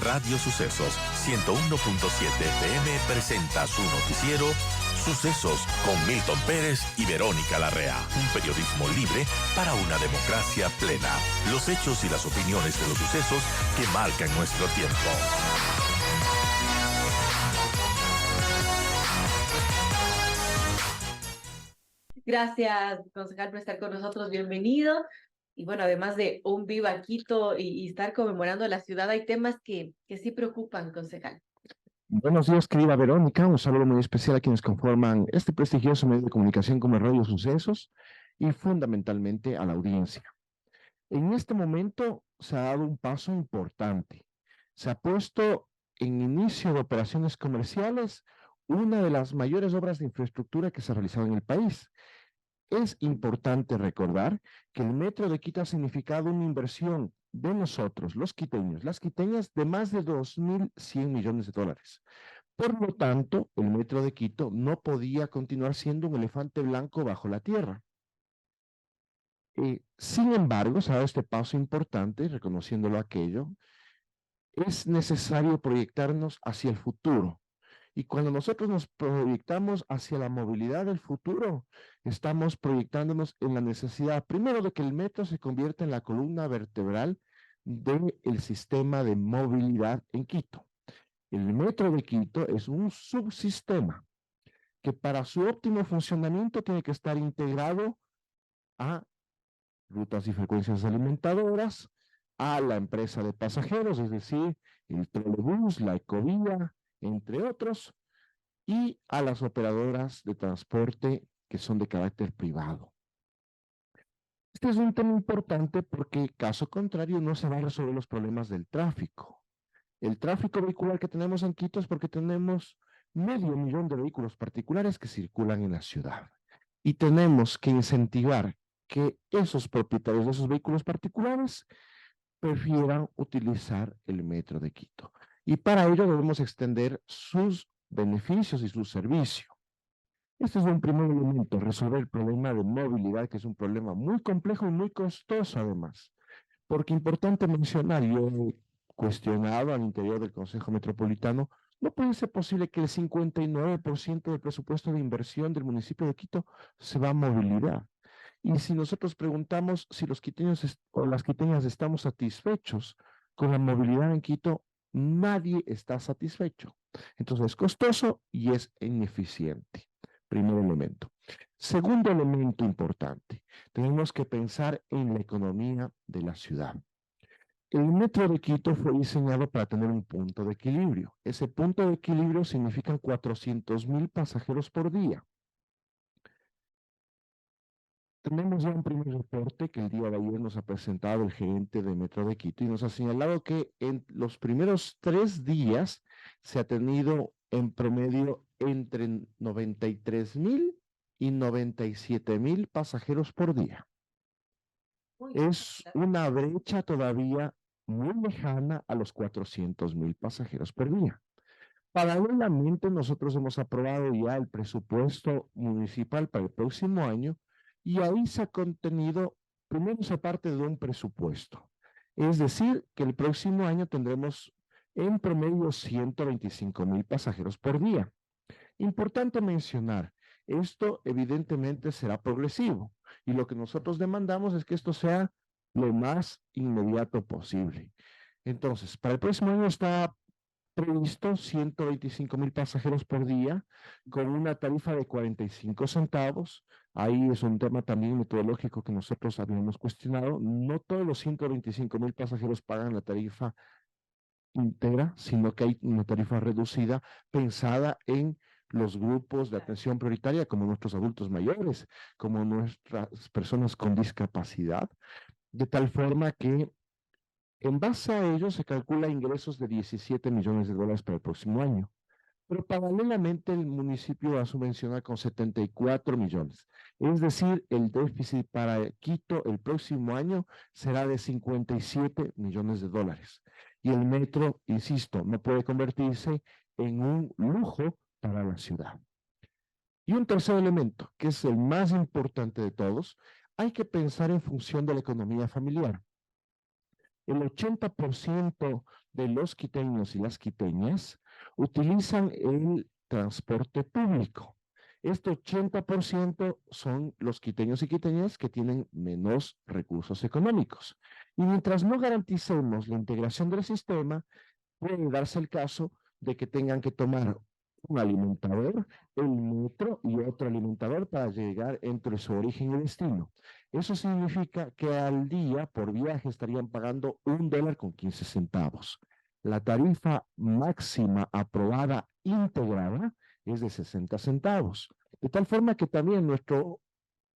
Radio Sucesos 101.7 FM presenta su noticiero Sucesos con Milton Pérez y Verónica Larrea. Un periodismo libre para una democracia plena. Los hechos y las opiniones de los sucesos que marcan nuestro tiempo. Gracias, concejal, por estar con nosotros. Bienvenido. Y bueno, además de un Viva Quito y estar conmemorando la ciudad, hay temas que sí preocupan, concejal. Buenos días, querida Verónica. Un saludo muy especial a quienes conforman este prestigioso medio de comunicación como Radio Sucesos y fundamentalmente a la audiencia. En este momento se ha dado un paso importante. Se ha puesto en inicio de operaciones comerciales una de las mayores obras de infraestructura que se ha realizado en el país. Es importante recordar que el Metro de Quito ha significado una inversión de nosotros, los quiteños, las quiteñas, de más de 2.100 millones de dólares. Por lo tanto, el Metro de Quito no podía continuar siendo un elefante blanco bajo la tierra. Sin embargo, se ha dado este paso importante, reconociéndolo aquello, es necesario proyectarnos hacia el futuro. Y cuando nosotros nos proyectamos hacia la movilidad del futuro, estamos proyectándonos en la necesidad, primero, de que el metro se convierta en la columna vertebral del sistema de movilidad en Quito. El metro de Quito es un subsistema que para su óptimo funcionamiento tiene que estar integrado a rutas y frecuencias alimentadoras, a la empresa de pasajeros, es decir, el trolebús, la ecovía, entre otros, y a las operadoras de transporte que son de carácter privado. Este es un tema importante porque, caso contrario, no se va a resolver los problemas del tráfico. El tráfico vehicular que tenemos en Quito es porque tenemos 500.000 de vehículos particulares que circulan en la ciudad. Y tenemos que incentivar que esos propietarios de esos vehículos particulares prefieran utilizar el metro de Quito. Y para ello debemos extender sus beneficios y su servicio. Este es un primer elemento, resolver el problema de movilidad, que es un problema muy complejo y muy costoso además. Porque importante mencionar, yo he cuestionado al interior del Consejo Metropolitano, no puede ser posible que el 59% del presupuesto de inversión del municipio de Quito se va a movilidad. Y si nosotros preguntamos si los quiteños o las quiteñas estamos satisfechos con la movilidad en Quito, nadie está satisfecho. Entonces es costoso y es ineficiente. Primer elemento. Segundo elemento importante, tenemos que pensar en la economía de la ciudad. El metro de Quito fue diseñado para tener un punto de equilibrio. Ese punto de equilibrio significa 400.000 pasajeros por día. Tenemos ya un primer reporte que el día de ayer nos ha presentado el gerente de Metro de Quito y nos ha señalado que en los primeros 3 días se ha tenido en promedio entre 93.000 y 97.000 pasajeros por día. Es una brecha todavía muy lejana a los 400.000 pasajeros por día. Paralelamente, nosotros hemos aprobado ya el presupuesto municipal para el próximo año y ahí se ha contenido, primero esa parte de un presupuesto. Es decir, que el próximo año tendremos en promedio 125.000 pasajeros por día. Importante mencionar, esto evidentemente será progresivo y lo que nosotros demandamos es que esto sea lo más inmediato posible. Entonces, para el próximo año está previsto 125.000 pasajeros por día con una tarifa de 45 centavos. Ahí es un tema también metodológico que nosotros habíamos cuestionado. No todos los 125.000 pasajeros pagan la tarifa íntegra, sino que hay una tarifa reducida pensada en los grupos de atención prioritaria, como nuestros adultos mayores, como nuestras personas con discapacidad, de tal forma que en base a ello se calcula ingresos de 17 millones de dólares para el próximo año. Pero paralelamente el municipio va a subvencionar con 74 millones. Es decir, el déficit para Quito el próximo año será de 57 millones de dólares. Y el metro, insisto, no puede convertirse en un lujo para la ciudad. Y un tercer elemento, que es el más importante de todos, hay que pensar en función de la economía familiar. El 80% de los quiteños y las quiteñas utilizan el transporte público. Este 80% son los quiteños y quiteñas que tienen menos recursos económicos. Y mientras no garanticemos la integración del sistema, puede darse el caso de que tengan que tomar un alimentador, el metro y otro alimentador para llegar entre su origen y destino. Eso significa que al día por viaje estarían pagando $1.15. La tarifa máxima aprobada integrada es de 60 centavos. De tal forma que también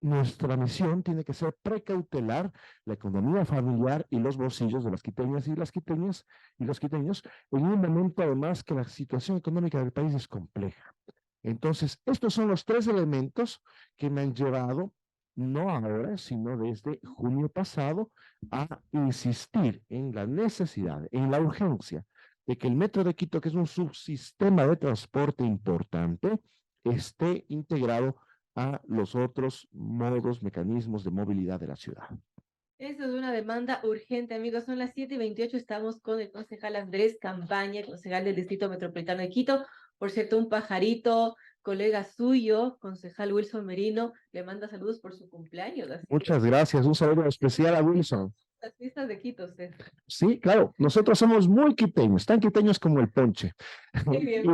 nuestra misión tiene que ser precautelar la economía familiar y los bolsillos de las quiteñas y las quiteñas y los quiteños en un momento además que la situación económica del país es compleja. Entonces, estos son los tres elementos que me han llevado, no ahora, sino desde junio pasado, a insistir en la necesidad, en la urgencia de que el Metro de Quito, que es un subsistema de transporte importante, esté integrado a los otros modos, mecanismos de movilidad de la ciudad. Eso es una demanda urgente, amigos. Son las 7:28. Estamos con el concejal Andrés Campaña, concejal del Distrito Metropolitano de Quito. Por cierto, un pajarito, colega suyo, concejal Wilson Merino, le manda saludos por su cumpleaños. Así Muchas gracias. Un saludo especial a Wilson. las fiestas de Quito, usted. Sí, claro, nosotros somos muy quiteños, tan quiteños como el ponche. Qué Y bien.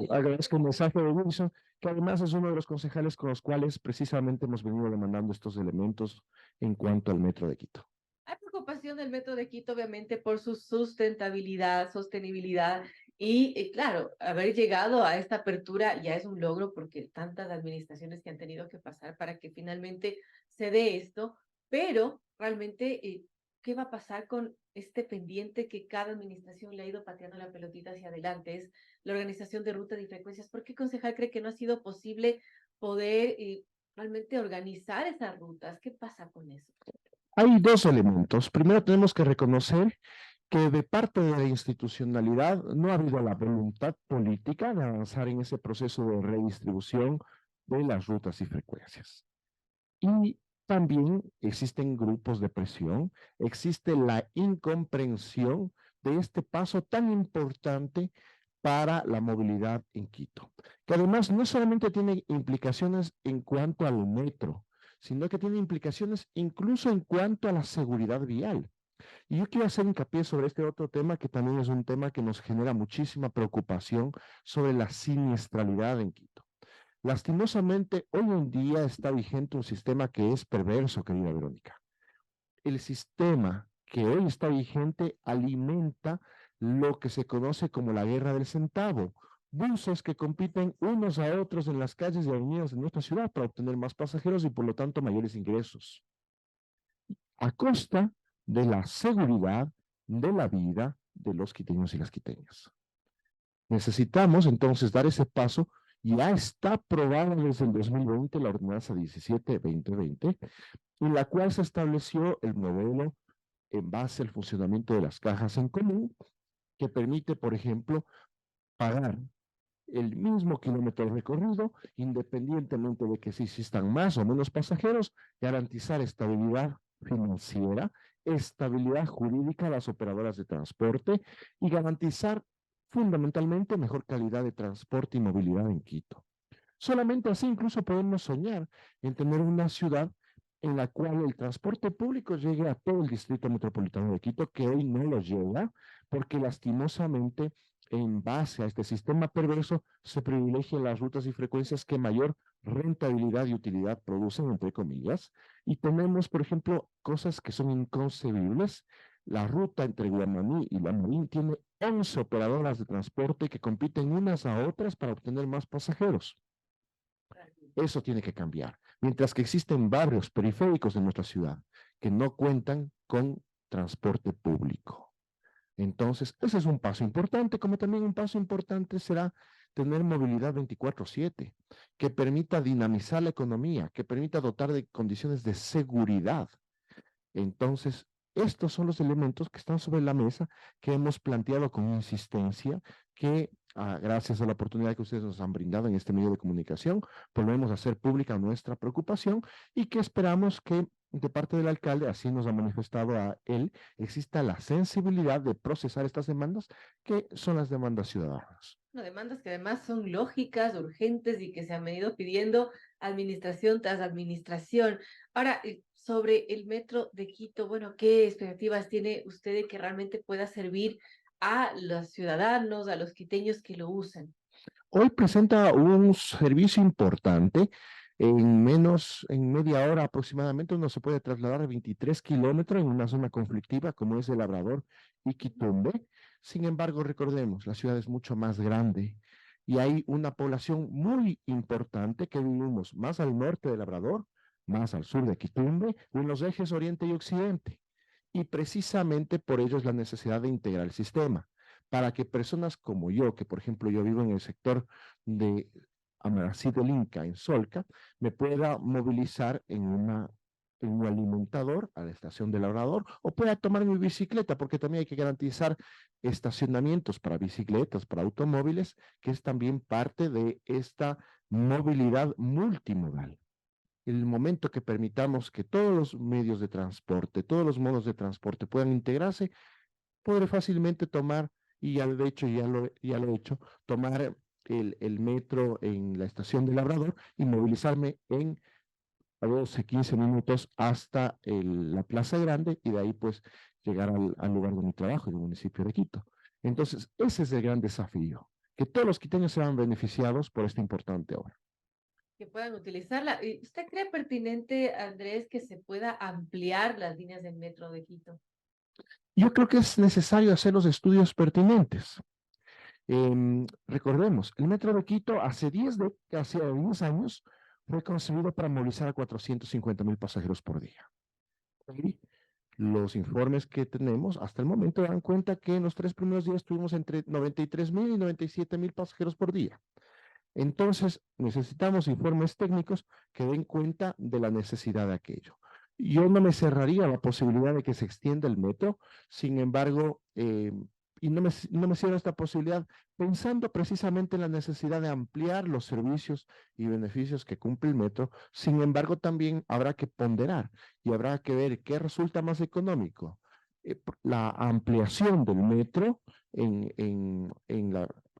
agradezco el mensaje de Wilson, que además es uno de los concejales con los cuales precisamente hemos venido demandando estos elementos en cuanto al Metro de Quito. Hay preocupación del Metro de Quito, obviamente, por su sustentabilidad, sostenibilidad. Y claro, haber llegado a esta apertura ya es un logro porque tantas administraciones que han tenido que pasar para que finalmente se dé esto, pero realmente, ¿qué va a pasar con este pendiente que cada administración le ha ido pateando la pelotita hacia adelante? Es la organización de rutas y frecuencias. ¿Por qué, concejal, cree que no ha sido posible poder realmente organizar esas rutas? ¿Qué pasa con eso? Hay dos elementos. Primero tenemos que reconocer que de parte de la institucionalidad no ha habido la voluntad política de avanzar en ese proceso de redistribución de las rutas y frecuencias. Y también existen grupos de presión, existe la incomprensión de este paso tan importante para la movilidad en Quito, que además no solamente tiene implicaciones en cuanto al metro, sino que tiene implicaciones incluso en cuanto a la seguridad vial. Y yo quiero hacer hincapié sobre este otro tema que también es un tema que nos genera muchísima preocupación sobre la siniestralidad en Quito. Lastimosamente, hoy en día está vigente un sistema que es perverso, querida Verónica. El sistema que hoy está vigente alimenta lo que se conoce como la guerra del centavo. Buses que compiten unos a otros en las calles y avenidas de nuestra ciudad para obtener más pasajeros y por lo tanto mayores ingresos, a costa de la seguridad de la vida de los quiteños y las quiteñas. Necesitamos entonces dar ese paso. Ya está aprobada desde el 2020 la ordenanza 17-2020, en la cual se estableció el modelo en base al funcionamiento de las cajas en común, que permite, por ejemplo, pagar el mismo kilómetro recorrido, independientemente de que si existan más o menos pasajeros, garantizar estabilidad financiera, estabilidad jurídica a las operadoras de transporte y garantizar fundamentalmente mejor calidad de transporte y movilidad en Quito. Solamente así incluso podemos soñar en tener una ciudad en la cual el transporte público llegue a todo el distrito metropolitano de Quito, que hoy no lo llega, porque lastimosamente en base a este sistema perverso se privilegian las rutas y frecuencias que mayor rentabilidad y utilidad producen, entre comillas, y tenemos, por ejemplo, cosas que son inconcebibles. La ruta entre Guamaní y La Marín tiene 11 operadoras de transporte que compiten unas a otras para obtener más pasajeros. Eso tiene que cambiar. Mientras que existen barrios periféricos de nuestra ciudad que no cuentan con transporte público. Entonces, ese es un paso importante, como también un paso importante será tener movilidad 24/7, que permita dinamizar la economía, que permita dotar de condiciones de seguridad. Entonces, estos son los elementos que están sobre la mesa, que hemos planteado con insistencia, que gracias a la oportunidad que ustedes nos han brindado en este medio de comunicación, volvemos a hacer pública nuestra preocupación y que esperamos que de parte del alcalde, así nos ha manifestado a él, exista la sensibilidad de procesar estas demandas, que son las demandas ciudadanas. No, demandas que además son lógicas, urgentes y que se han venido pidiendo administración tras administración. Ahora, sobre el metro de Quito, bueno, ¿qué expectativas tiene usted de que realmente pueda servir a los ciudadanos, a los quiteños que lo usan? Hoy presenta un servicio importante. En media hora aproximadamente, uno se puede trasladar a 23 kilómetros en una zona conflictiva como es el Labrador y Quitumbe. Sin embargo, recordemos, la ciudad es mucho más grande y hay una población muy importante que vivimos más al norte del Labrador, más al sur de Quitumbe, en los ejes oriente y occidente. Y precisamente por ello es la necesidad de integrar el sistema para que personas como yo, que por ejemplo yo vivo en el sector de Amarací del Inca, en Solca, me pueda movilizar en un alimentador a la estación del Labrador, o pueda tomar mi bicicleta, porque también hay que garantizar estacionamientos para bicicletas, para automóviles, que es también parte de esta movilidad multimodal. El momento que permitamos que todos los medios de transporte, todos los modos de transporte puedan integrarse, podré fácilmente tomar, y ya de hecho ya lo he hecho, tomar el metro en la estación de Labrador y movilizarme en 12, 15 minutos hasta la Plaza Grande, y de ahí pues llegar al lugar de mi trabajo, en el municipio de Quito. Entonces, ese es el gran desafío, que todos los quiteños sean beneficiados por esta importante obra. Que puedan utilizarla. ¿Y usted cree pertinente, Andrés, que se pueda ampliar las líneas del metro de Quito? Yo creo que es necesario hacer los estudios pertinentes. Recordemos, el Metro de Quito hace 10 años fue concebido para movilizar a 450,000 pasajeros por día. Hoy, los informes que tenemos hasta el momento dan cuenta que en los 3 primeros días tuvimos entre 93,000 y 97,000 pasajeros por día. Entonces, necesitamos informes técnicos que den cuenta de la necesidad de aquello. Yo no me cerraría a la posibilidad de que se extienda el metro, sin embargo, y no me cierro a esta posibilidad pensando precisamente en la necesidad de ampliar los servicios y beneficios que cumple el metro. Sin embargo, también habrá que ponderar y habrá que ver qué resulta más económico. La ampliación del metro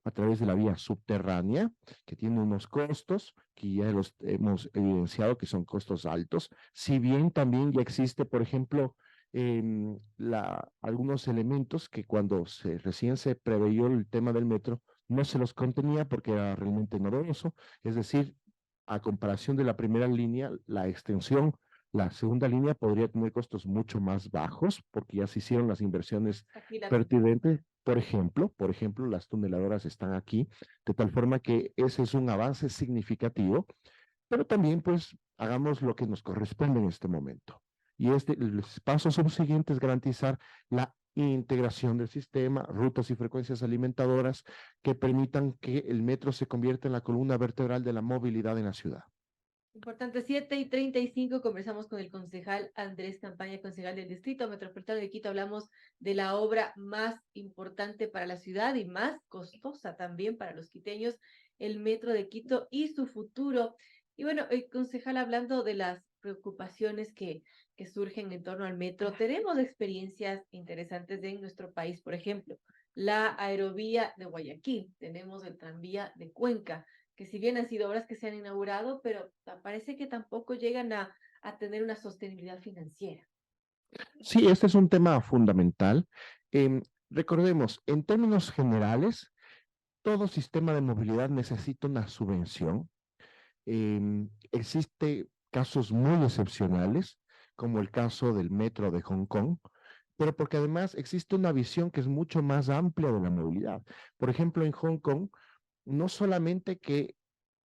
a través de la vía subterránea, que tiene unos costos que ya los hemos evidenciado que son costos altos, si bien también ya existe, por ejemplo, algunos elementos que cuando recién se preveyó el tema del metro, no se los contenía porque era realmente novedoso, es decir, a comparación de la primera línea, la segunda línea podría tener costos mucho más bajos porque ya se hicieron las inversiones pertinentes. Por ejemplo, las tuneladoras están aquí, de tal forma que ese es un avance significativo, pero también pues hagamos lo que nos corresponde en este momento. Y el paso subsiguiente es garantizar la integración del sistema, rutas y frecuencias alimentadoras que permitan que el metro se convierta en la columna vertebral de la movilidad en la ciudad. Importante, 7:35, conversamos con el concejal Andrés Campaña, concejal del Distrito Metropolitano de Quito. Hablamos de la obra más importante para la ciudad y más costosa también para los quiteños, el Metro de Quito y su futuro. Y bueno, concejal, hablando de las preocupaciones que surgen en torno al metro, tenemos experiencias interesantes en nuestro país, por ejemplo, la aerovía de Guayaquil, tenemos el tranvía de Cuenca, que si bien han sido obras que se han inaugurado, pero parece que tampoco llegan a tener una sostenibilidad financiera. Sí, este es un tema fundamental. Recordemos, en términos generales, todo sistema de movilidad necesita una subvención. Existe casos muy excepcionales, como el caso del metro de Hong Kong, pero porque además existe una visión que es mucho más amplia de la movilidad. Por ejemplo, en Hong Kong, no solamente que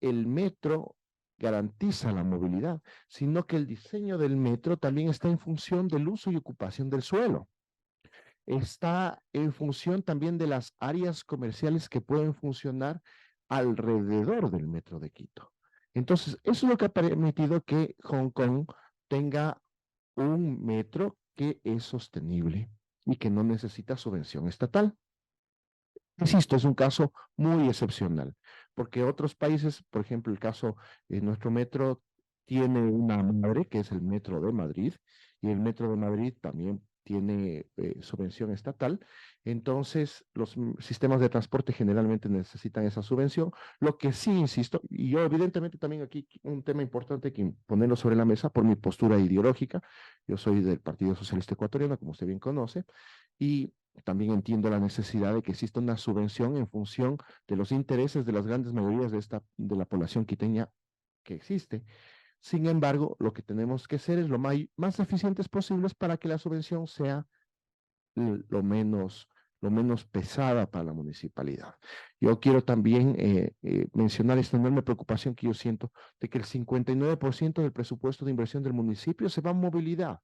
el metro garantiza la movilidad, sino que el diseño del metro también está en función del uso y ocupación del suelo. Está en función también de las áreas comerciales que pueden funcionar alrededor del metro de Quito. Entonces, eso es lo que ha permitido que Hong Kong tenga un metro que es sostenible y que no necesita subvención estatal. Insisto, es un caso muy excepcional, porque otros países, por ejemplo, el caso de nuestro metro tiene una madre que es el Metro de Madrid, y el Metro de Madrid también tiene subvención estatal. Entonces, los sistemas de transporte generalmente necesitan esa subvención. Lo que sí insisto, y yo evidentemente también aquí un tema importante que ponerlo sobre la mesa por mi postura ideológica. Yo soy del Partido Socialista Ecuatoriano, como usted bien conoce, y también entiendo la necesidad de que exista una subvención en función de los intereses de las grandes mayorías de la población quiteña que existe. Sin embargo, lo que tenemos que hacer es más eficientes posibles para que la subvención sea lo menos pesada para la municipalidad. Yo quiero también mencionar esta enorme preocupación que yo siento de que el 59% del presupuesto de inversión del municipio se va a movilidad.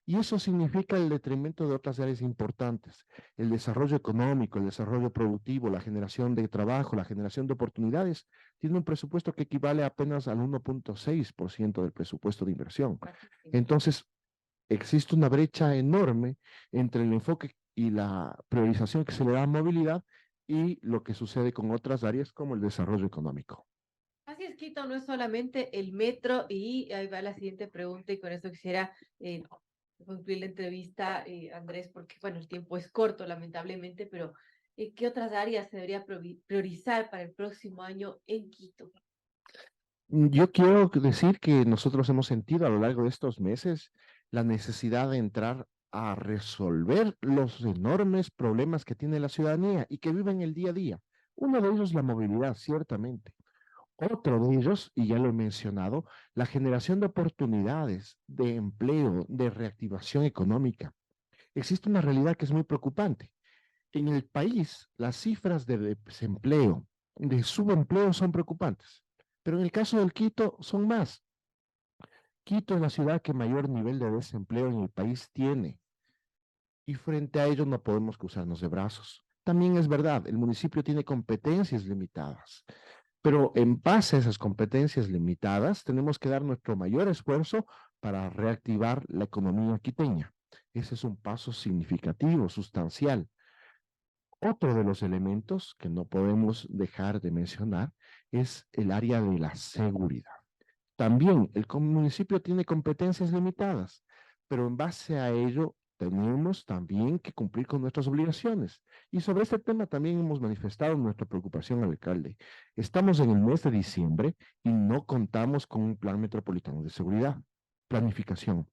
Y eso significa el detrimento de otras áreas importantes, el desarrollo económico, el desarrollo productivo, la generación de trabajo, la generación de oportunidades. Tiene un presupuesto que equivale apenas al 1.6% del presupuesto de inversión. Entonces, existe una brecha enorme entre el enfoque y la priorización que se le da a movilidad y lo que sucede con otras áreas como el desarrollo económico. Así es, Quito no es solamente el metro, y ahí va la siguiente pregunta, y con esto quisiera concluir la entrevista, Andrés, porque bueno, el tiempo es corto, lamentablemente, pero ¿qué otras áreas se debería priorizar para el próximo año en Quito? Yo quiero decir que nosotros hemos sentido a lo largo de estos meses la necesidad de entrar a resolver los enormes problemas que tiene la ciudadanía y que vive en el día a día. Uno de ellos, la movilidad, ciertamente. Otro de ellos, y ya lo he mencionado, la generación de oportunidades, de empleo, de reactivación económica. Existe una realidad que es muy preocupante. En el país, las cifras de desempleo, de subempleo son preocupantes, pero en el caso del Quito son más. Quito es la ciudad que mayor nivel de desempleo en el país tiene, y frente a ello no podemos cruzarnos de brazos. También es verdad, el municipio tiene competencias limitadas, pero en base a esas competencias limitadas tenemos que dar nuestro mayor esfuerzo para reactivar la economía quiteña. Ese es un paso significativo, sustancial. Otro de los elementos que no podemos dejar de mencionar es el área de la seguridad. También el municipio tiene competencias limitadas, pero en base a ello tenemos también que cumplir con nuestras obligaciones. Y sobre este tema también hemos manifestado nuestra preocupación al alcalde. Estamos en el mes de diciembre y no contamos con un plan metropolitano de seguridad, planificación.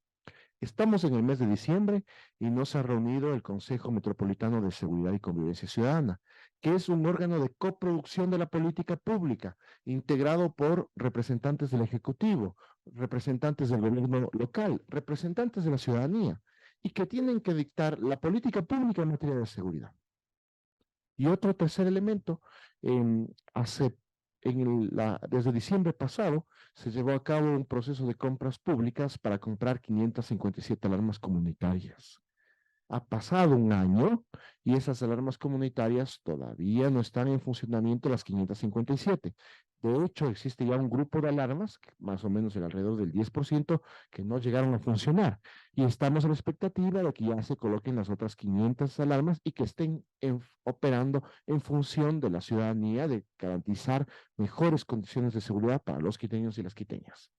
Estamos en el mes de diciembre y no se ha reunido el Consejo Metropolitano de Seguridad y Convivencia Ciudadana, que es un órgano de coproducción de la política pública, integrado por representantes del Ejecutivo, representantes del gobierno local, representantes de la ciudadanía, y que tienen que dictar la política pública en materia de seguridad. Y otro tercer elemento, desde diciembre pasado se llevó a cabo un proceso de compras públicas para comprar 557 alarmas comunitarias. Ha pasado un año y esas alarmas comunitarias todavía no están en funcionamiento, las 557. De hecho, existe ya un grupo de alarmas, más o menos el alrededor del 10%, que no llegaron a funcionar. Y estamos a la expectativa de que ya se coloquen las otras 500 alarmas y que estén operando en función de la ciudadanía, de garantizar mejores condiciones de seguridad para los quiteños y las quiteñas.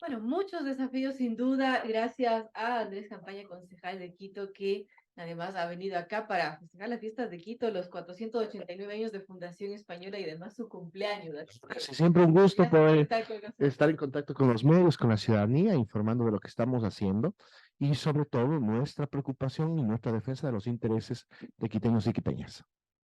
Bueno, muchos desafíos sin duda, gracias a Andrés Campaña, concejal de Quito, que además ha venido acá para festejar las fiestas de Quito, los 489 años de Fundación Española y además su cumpleaños. Así que Siempre un gusto gracias por poder estar con nosotros. estar en contacto con los medios, con la ciudadanía, informando de lo que estamos haciendo y sobre todo nuestra preocupación y nuestra defensa de los intereses de quiteños y quiteñas.